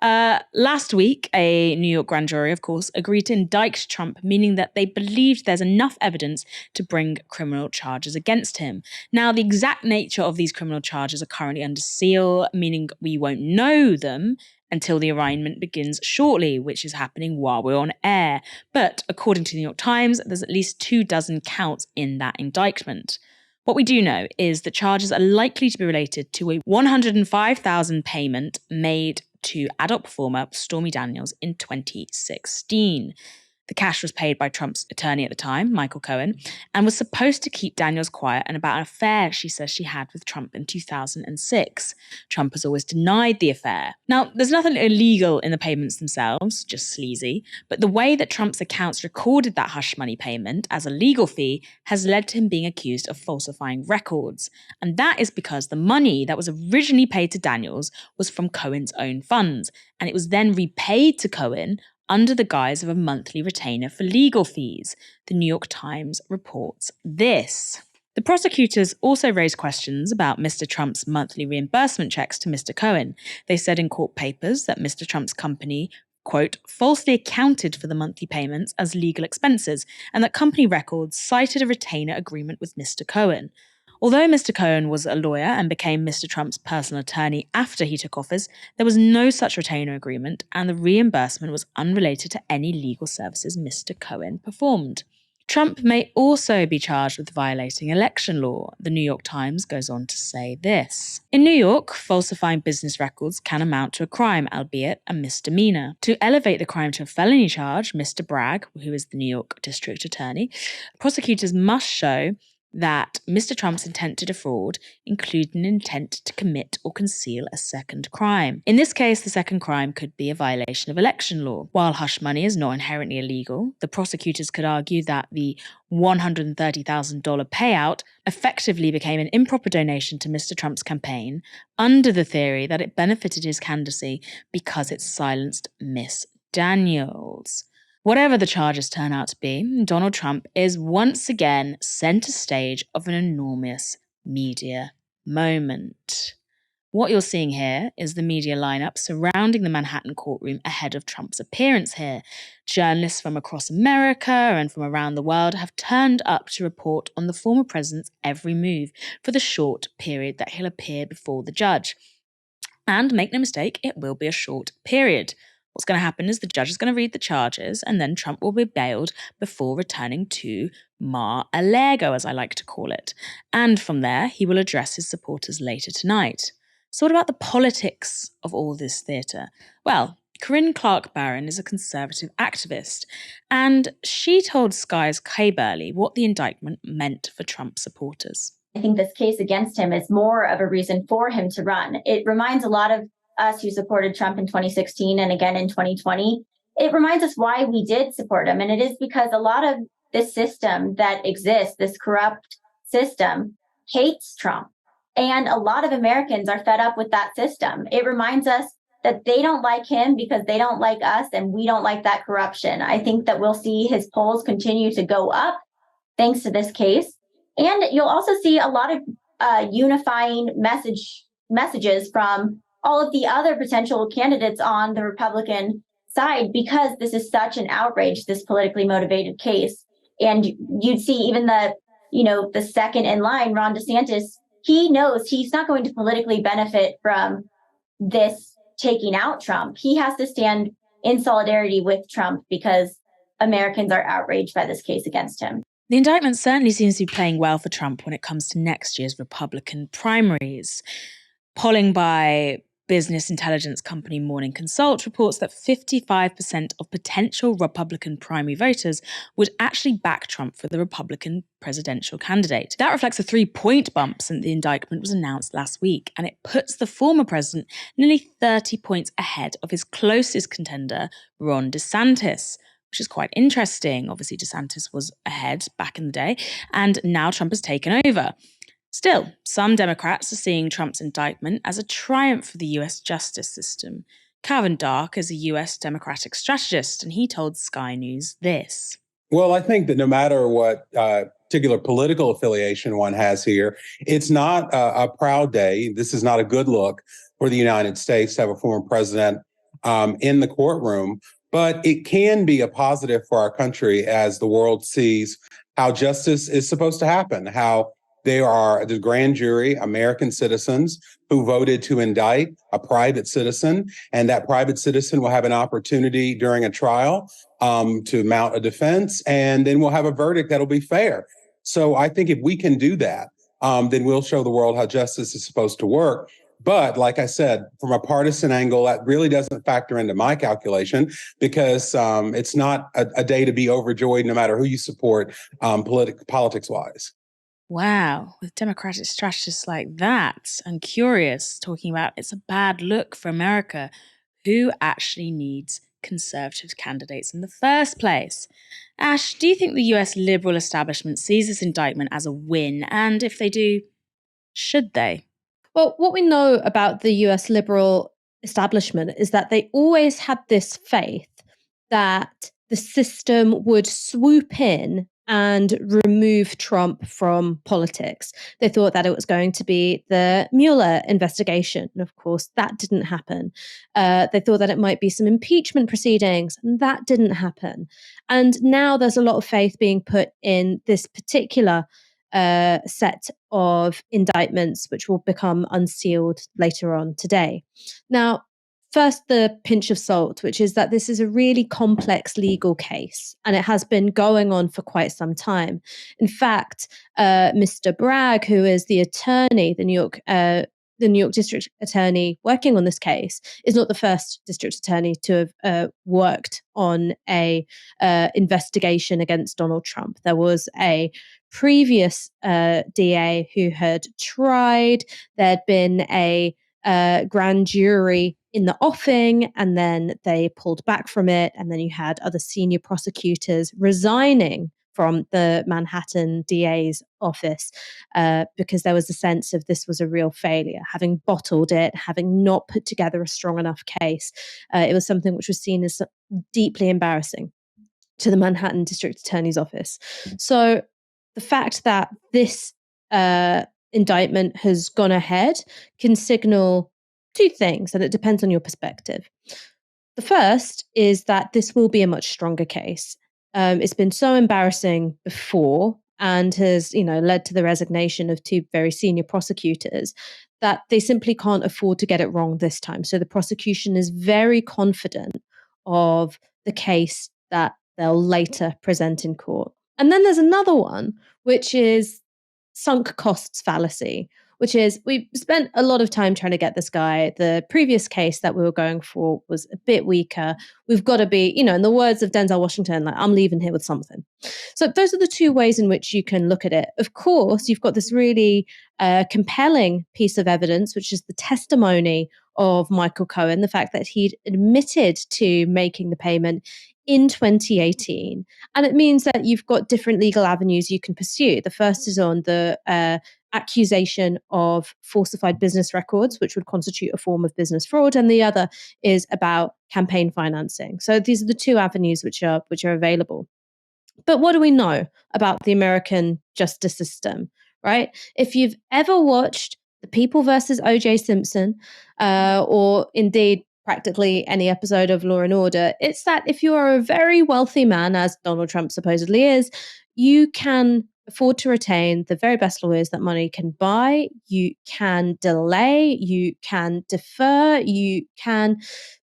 Last week, a New York grand jury, of course, agreed to indict Trump, meaning that they believed there's enough evidence to bring criminal charges against him. Now, the exact nature of these criminal charges are currently under seal, meaning we won't know them until the arraignment begins shortly, which is happening while we're on air. But according to the New York Times, there's at least 24 counts in that indictment. What we do know is that charges are likely to be related to a $105,000 payment made to adult performer Stormy Daniels in 2016. The cash was paid by Trump's attorney at the time, Michael Cohen, and was supposed to keep Daniels quiet and about an affair she says she had with Trump in 2006. Trump has always denied the affair. Now, there's nothing illegal in the payments themselves, just sleazy, but the way that Trump's accounts recorded that hush money payment as a legal fee has led to him being accused of falsifying records. And that is because the money that was originally paid to Daniels was from Cohen's own funds, and it was then repaid to Cohen under the guise of a monthly retainer for legal fees. The New York Times reports this. The prosecutors also raised questions about Mr. Trump's monthly reimbursement checks to Mr. Cohen. They said in court papers that Mr. Trump's company, quote, falsely accounted for the monthly payments as legal expenses, and that company records cited a retainer agreement with Mr. Cohen. Although Mr. Cohen was a lawyer and became Mr. Trump's personal attorney after he took office, there was no such retainer agreement, and the reimbursement was unrelated to any legal services Mr. Cohen performed. Trump may also be charged with violating election law. The New York Times goes on to say this. In New York, falsifying business records can amount to a crime, albeit a misdemeanor. To elevate the crime to a felony charge, Mr. Bragg, who is the New York District Attorney, prosecutors must show that Mr. Trump's intent to defraud included an intent to commit or conceal a second crime. In this case, the second crime could be a violation of election law. While hush money is not inherently illegal, the prosecutors could argue that the $130,000 payout effectively became an improper donation to Mr. Trump's campaign under the theory that it benefited his candidacy because it silenced Miss Daniels. Whatever the charges turn out to be, Donald Trump is once again centre stage of an enormous media moment. What you're seeing here is the media lineup surrounding the Manhattan courtroom ahead of Trump's appearance here. Journalists from across America and from around the world have turned up to report on the former president's every move for the short period that he'll appear before the judge. And make no mistake, it will be a short period. What's going to happen is the judge is going to read the charges and then Trump will be bailed before returning to Mar-a-Lago, as I like to call it. And from there, he will address his supporters later tonight. So what about the politics of all this theatre? Well, Corinne Clark-Barron is a conservative activist, and she told Sky's Kay Burley what the indictment meant for Trump supporters. I think this case against him is more of a reason for him to run. It reminds a lot of us who supported Trump in 2016 and again in 2020. It reminds us why we did support him. And it is because a lot of this system that exists, this corrupt system, hates Trump. And a lot of Americans are fed up with that system. It reminds us that they don't like him because they don't like us and we don't like that corruption. I think that we'll see his polls continue to go up thanks to this case. And you'll also see a lot of unifying messages from all of the other potential candidates on the Republican side, because this is such an outrage, this politically motivated case. And you'd see even the second in line, Ron DeSantis, he knows he's not going to politically benefit from this taking out Trump. He has to stand in solidarity with Trump because Americans are outraged by this case against him. The indictment certainly seems to be playing well for Trump when it comes to next year's Republican primaries. Polling by business intelligence company Morning Consult reports that 55% of potential Republican primary voters would actually back Trump for the Republican presidential candidate. That reflects a 3-point bump since the indictment was announced last week, and it puts the former president nearly 30 points ahead of his closest contender, Ron DeSantis, which is quite interesting. Obviously, DeSantis was ahead back in the day, and now Trump has taken over. Still, some Democrats are seeing Trump's indictment as a triumph for the US justice system. Calvin Dark is a US Democratic strategist, and he told Sky News this. Well, I think that no matter what particular political affiliation one has here, it's not a proud day. This is not a good look for the United States to have a former president in the courtroom. But it can be a positive for our country as the world sees how justice is supposed to happen, how they are the grand jury, American citizens who voted to indict a private citizen, and that private citizen will have an opportunity during a trial to mount a defense, and then we'll have a verdict that'll be fair. So I think if we can do that, then we'll show the world how justice is supposed to work. But like I said, from a partisan angle, that really doesn't factor into my calculation because it's not a day to be overjoyed no matter who you support politics-wise. Wow, with Democratic strategists like that, I'm curious, talking about it's a bad look for America. Who actually needs conservative candidates in the first place? Ash, do you think the US liberal establishment sees this indictment as a win? And if they do, should they? Well, what we know about the US liberal establishment is that they always had this faith that the system would swoop in and remove Trump from politics. They thought that it was going to be the Mueller investigation. And of course, that didn't happen. They thought that it might be some impeachment proceedings, and that didn't happen. And now there's a lot of faith being put in this particular set of indictments, which will become unsealed later on today. Now, first, the pinch of salt, which is that this is a really complex legal case, and it has been going on for quite some time. In fact, Mr. Bragg, who is the attorney, the New York district attorney working on this case, is not the first district attorney to have worked on a investigation against Donald Trump. There was a previous DA who had tried. There'd been a grand jury in the offing, and then they pulled back from it. And then you had other senior prosecutors resigning from the Manhattan DA's office because there was a sense of this was a real failure, having bottled it, having not put together a strong enough case. It was something which was seen as deeply embarrassing. to the Manhattan District Attorney's Office. So the fact that this indictment has gone ahead can signal two things, and it depends on your perspective. The first is that this will be a much stronger case. It's been so embarrassing before and has, led to the resignation of two very senior prosecutors that they simply can't afford to get it wrong this time. So the prosecution is very confident of the case that they'll later present in court. And then there's another one, which is sunk costs fallacy, which is we spent a lot of time trying to get this guy. The previous case that we were going for was a bit weaker. We've got to be, in the words of Denzel Washington, like, I'm leaving here with something. So those are the two ways in which you can look at it. Of course, you've got this really compelling piece of evidence, which is the testimony of Michael Cohen, the fact that he'd admitted to making the payment in 2018. And it means that you've got different legal avenues you can pursue. The first is on the accusation of falsified business records, which would constitute a form of business fraud, and the other is about campaign financing. So these are the two avenues which are available. But what do we know about the American justice system, right? If you've ever watched The People versus O.J. Simpson, or indeed practically any episode of Law and Order, it's that if you are a very wealthy man, as Donald Trump supposedly is, you can afford to retain the very best lawyers that money can buy. You can delay, you can defer, you can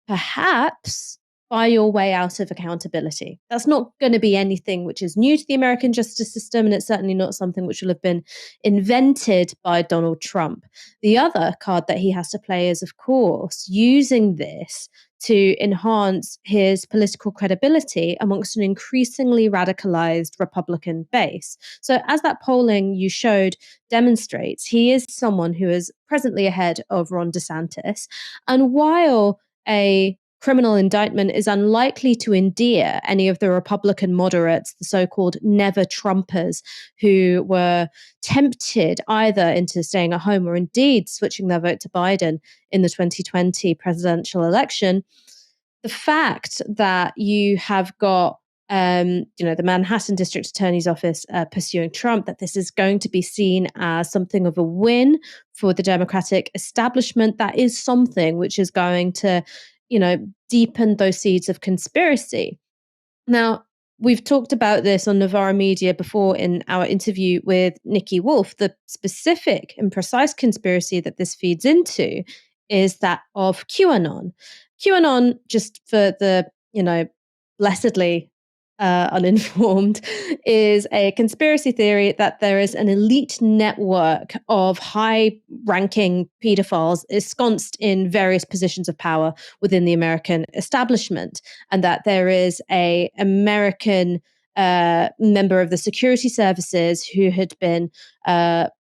perhaps buy your way out of accountability. That's not going to be anything which is new to the American justice system, and it's certainly not something which will have been invented by Donald Trump. The other card that he has to play is, of course, using this to enhance his political credibility amongst an increasingly radicalized Republican base. So as that polling you showed demonstrates, he is someone who is presently ahead of Ron DeSantis. And while a criminal indictment is unlikely to endear any of the Republican moderates, the so-called never-Trumpers, who were tempted either into staying at home or indeed switching their vote to Biden in the 2020 presidential election, the fact that you have got the Manhattan District Attorney's Office pursuing Trump, that this is going to be seen as something of a win for the Democratic establishment, that is something which is going to deepen those seeds of conspiracy. Now, we've talked about this on Novara Media before in our interview with Nikki Wolf. The specific and precise conspiracy that this feeds into is that of QAnon. QAnon, just for the, blessedly uninformed, is a conspiracy theory that there is an elite network of high-ranking pedophiles ensconced in various positions of power within the American establishment, and that there is an American member of the security services who had been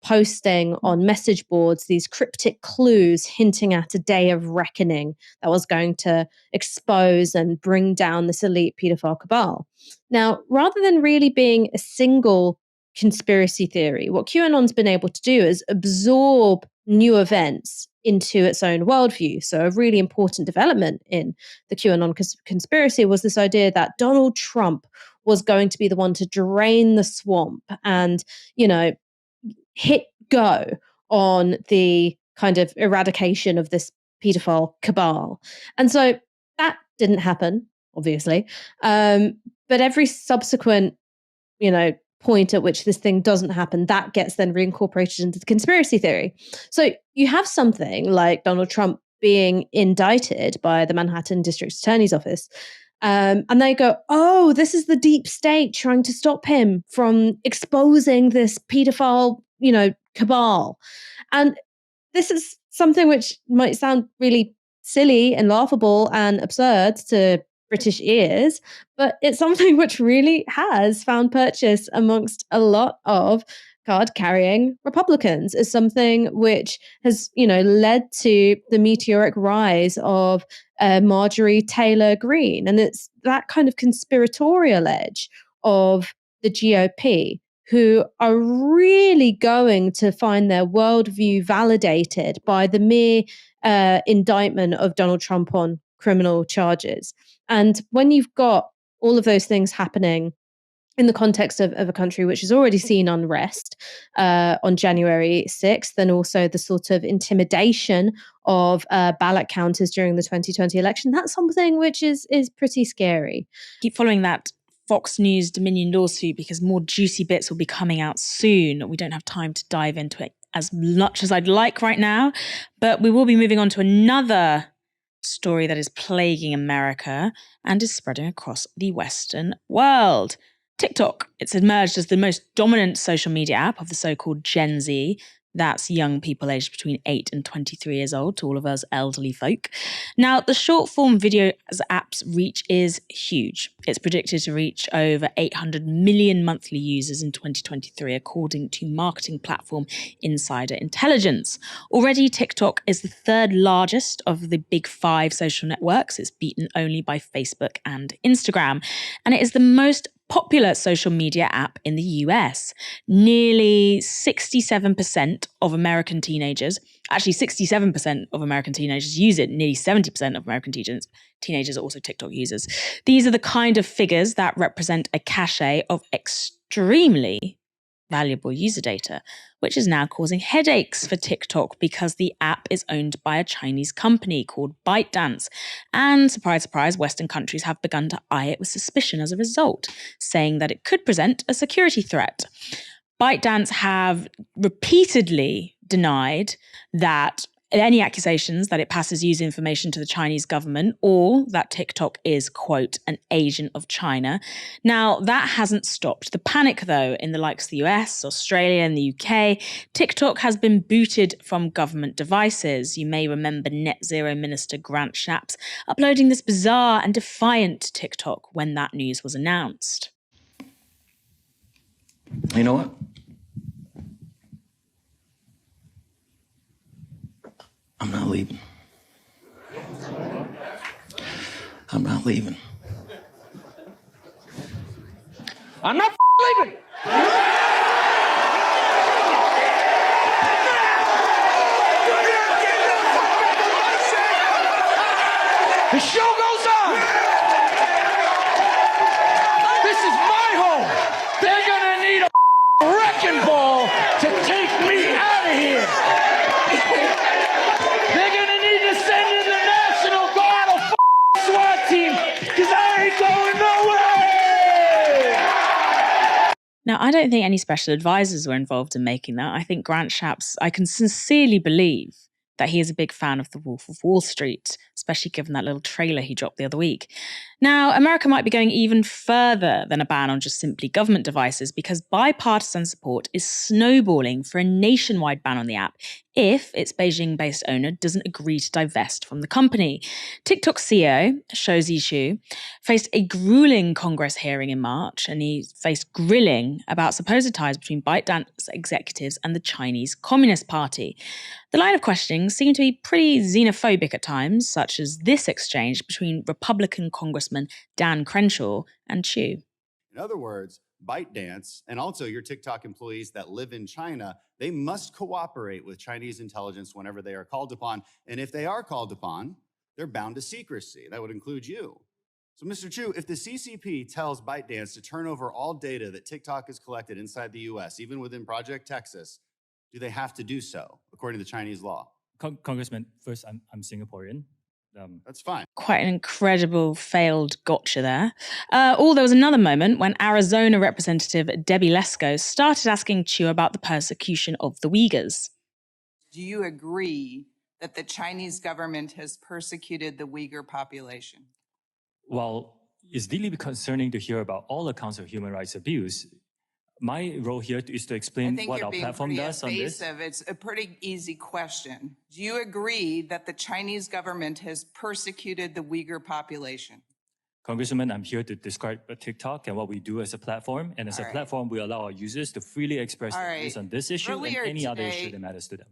posting on message boards these cryptic clues hinting at a day of reckoning that was going to expose and bring down this elite pedophile cabal. Now, rather than really being a single conspiracy theory, what QAnon's been able to do is absorb new events into its own worldview. So a really important development in the QAnon conspiracy was this idea that Donald Trump was going to be the one to drain the swamp and, hit go on the kind of eradication of this pedophile cabal. And so that didn't happen, obviously. But every subsequent, point at which this thing doesn't happen, that gets then reincorporated into the conspiracy theory. So you have something like Donald Trump being indicted by the Manhattan District Attorney's Office. And they go, oh, this is the deep state trying to stop him from exposing this pedophile, cabal. And this is something which might sound really silly and laughable and absurd to British ears, but it's something which really has found purchase amongst a lot of card-carrying Republicans. Is something which has, led to the meteoric rise of Marjorie Taylor Greene. And it's that kind of conspiratorial edge of the GOP who are really going to find their worldview validated by the mere indictment of Donald Trump on criminal charges. And when you've got all of those things happening in the context of a country which has already seen unrest on January 6th, and also the sort of intimidation of ballot counters during the 2020 election, that's something which is pretty scary. Keep following that Fox News Dominion lawsuit because more juicy bits will be coming out soon. We don't have time to dive into it as much as I'd like right now, but we will be moving on to another story that is plaguing America and is spreading across the Western world. TikTok. It's emerged as the most dominant social media app of the so-called Gen Z. That's young people aged between 8 and 23 years old, to all of us elderly folk. Now, the short-form video app's reach is huge. It's predicted to reach over 800 million monthly users in 2023, according to marketing platform Insider Intelligence. Already, TikTok is the third largest of the big 5 social networks. It's beaten only by Facebook and Instagram. And it is the most popular social media app in the US. Nearly 67% of American teenagers, actually 67% of American teenagers use it. Nearly 70% of American teenagers are also TikTok users. These are the kind of figures that represent a cache of extremely valuable user data, which is now causing headaches for TikTok because the app is owned by a Chinese company called ByteDance. And surprise, surprise, Western countries have begun to eye it with suspicion as a result, saying that it could present a security threat. ByteDance have repeatedly denied that any accusations that it passes user information to the Chinese government or that TikTok is, quote, an agent of China. Now, that hasn't stopped the panic, though, in the likes of the US, Australia, and the UK. TikTok has been booted from government devices. You may remember Net Zero Minister Grant Shapps uploading this bizarre and defiant TikTok when that news was announced. You know what? I'm not leaving. I'm not leaving. I'm not leaving. The show goes on. This is my home. They're gonna need a wrecking ball to take me out of here. They're gonna need to send in the National Guard or SWAT team because I ain't going nowhere. Now, I don't think any special advisors were involved in making that. I think Grant Shapps, I can sincerely believe that he is a big fan of The Wolf of Wall Street, especially given that little trailer he dropped the other week. Now, America might be going even further than a ban on just simply government devices because bipartisan support is snowballing for a nationwide ban on the app if its Beijing-based owner doesn't agree to divest from the company. TikTok CEO, Shou Zishu, faced a grueling Congress hearing in March, and he faced grilling about supposed ties between ByteDance executives and the Chinese Communist Party. The line of questioning seemed to be pretty xenophobic at times, such as this exchange between Republican Congressman Dan Crenshaw and Chu. In other words, ByteDance and also your TikTok employees that live in China, they must cooperate with Chinese intelligence whenever they are called upon. And if they are called upon, they're bound to secrecy. That would include you. So, Mr. Chu, if the CCP tells ByteDance to turn over all data that TikTok has collected inside the US, even within Project Texas, do they have to do so, according to Chinese law? Congressman, first, I'm Singaporean. That's fine. Quite an incredible failed gotcha there. Or there was another moment when Arizona Representative Debbie Lesko started asking Chu about the persecution of the Uyghurs. Do you agree that the Chinese government has persecuted the Uyghur population? While it's deeply concerning to hear about all accounts of human rights abuse, my role here is to explain what our platform does on this. It's a pretty easy question. Do you agree that the Chinese government has persecuted the Uyghur population? Congressman, I'm here to describe TikTok and what we do as a platform. And as a platform, we allow our users to freely express their views on this issue and any other issue that matters to them.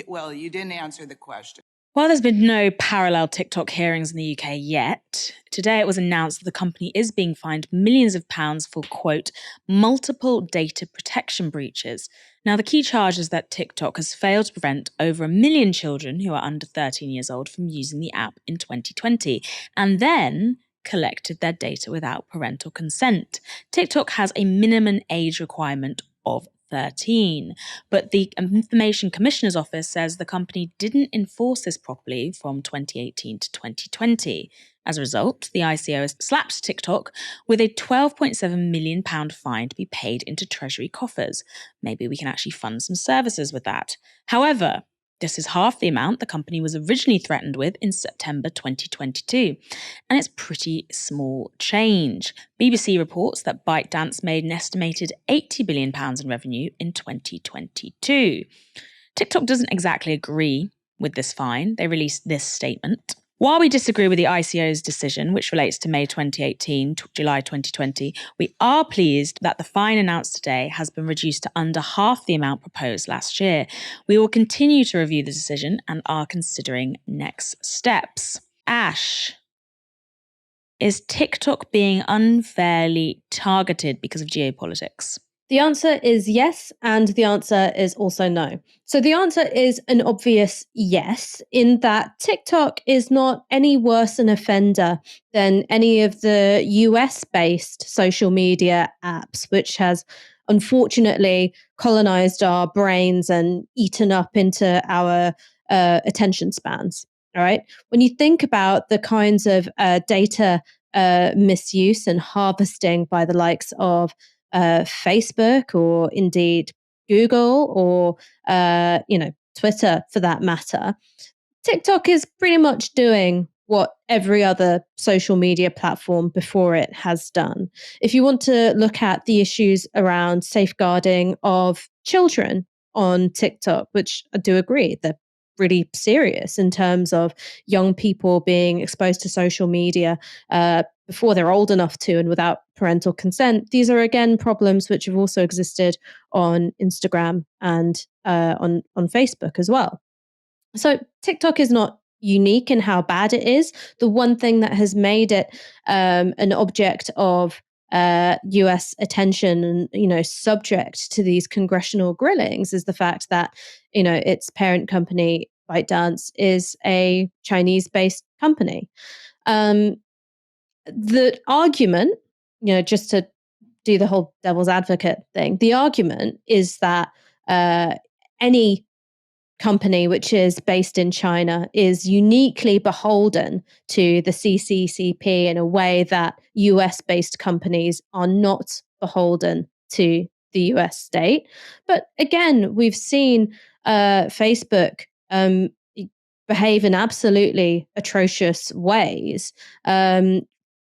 Well, you didn't answer the question. While there's been no parallel TikTok hearings in the UK yet, today it was announced that the company is being fined millions of pounds for, quote, multiple data protection breaches. Now, the key charge is that TikTok has failed to prevent over 1 million children who are under 13 years old from using the app in 2020, and then collected their data without parental consent. TikTok has a minimum age requirement of 13, but the Information Commissioner's Office says the company didn't enforce this properly from 2018 to 2020. As a result, the ICO has slapped TikTok with a £12.7 million fine to be paid into Treasury coffers. Maybe we can actually fund some services with that. However, this is half the amount the company was originally threatened with in September 2022, and it's pretty small change. BBC reports that ByteDance made an estimated £80 billion in revenue in 2022. TikTok doesn't exactly agree with this fine. They released this statement. While we disagree with the ICO's decision, which relates to May 2018 to July 2020, we are pleased that the fine announced today has been reduced to under half the amount proposed last year. We will continue to review the decision and are considering next steps. Ash, is TikTok being unfairly targeted because of geopolitics? The answer is yes, and the answer is also no. So the answer is an obvious yes, in that TikTok is not any worse an offender than any of the US-based social media apps, which has unfortunately colonized our brains and eaten up into our attention spans. All right. When you think about the kinds of data misuse and harvesting by the likes of Facebook, or indeed Google, or Twitter for that matter, TikTok is pretty much doing what every other social media platform before it has done. If you want to look at the issues around safeguarding of children on TikTok, which I do agree, they're really serious in terms of young people being exposed to social media before they're old enough to and without parental consent. These are, again, problems which have also existed on Instagram and on Facebook as well. So TikTok is not unique in how bad it is. The one thing that has made it an object of US attention and, subject to these congressional grillings is the fact that, its parent company, ByteDance, is a Chinese-based company. The argument, just to do the whole devil's advocate thing, the argument is that any company which is based in China is uniquely beholden to the CCCP in a way that US-based companies are not beholden to the US state. But again, we've seen Facebook behave in absolutely atrocious ways,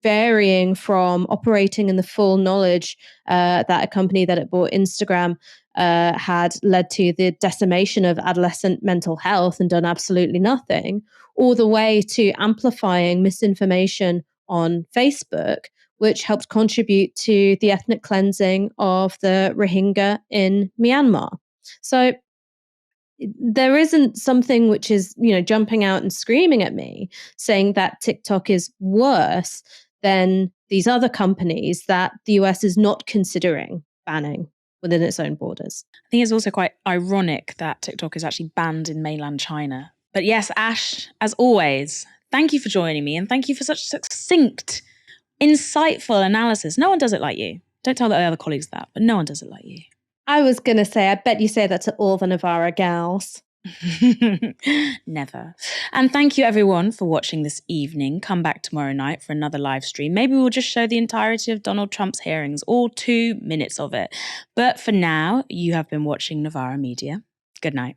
varying from operating in the full knowledge that a company that it bought, Instagram, had led to the decimation of adolescent mental health and done absolutely nothing, all the way to amplifying misinformation on Facebook, which helped contribute to the ethnic cleansing of the Rohingya in Myanmar. So there isn't something which is, jumping out and screaming at me saying that TikTok is worse than these other companies that the US is not considering banning within its own borders. I think it's also quite ironic that TikTok is actually banned in mainland China. But yes, Ash, as always, thank you for joining me, and thank you for such succinct, insightful analysis. No one does it like you. Don't tell the other colleagues that, but no one does it like you. I was going to say, I bet you say that to all the Novara gals. Never. And thank you everyone for watching this evening. Come back tomorrow night for another live stream. Maybe we'll just show the entirety of Donald Trump's hearings, all 2 minutes of it. But for now, you have been watching Novara Media. Good night.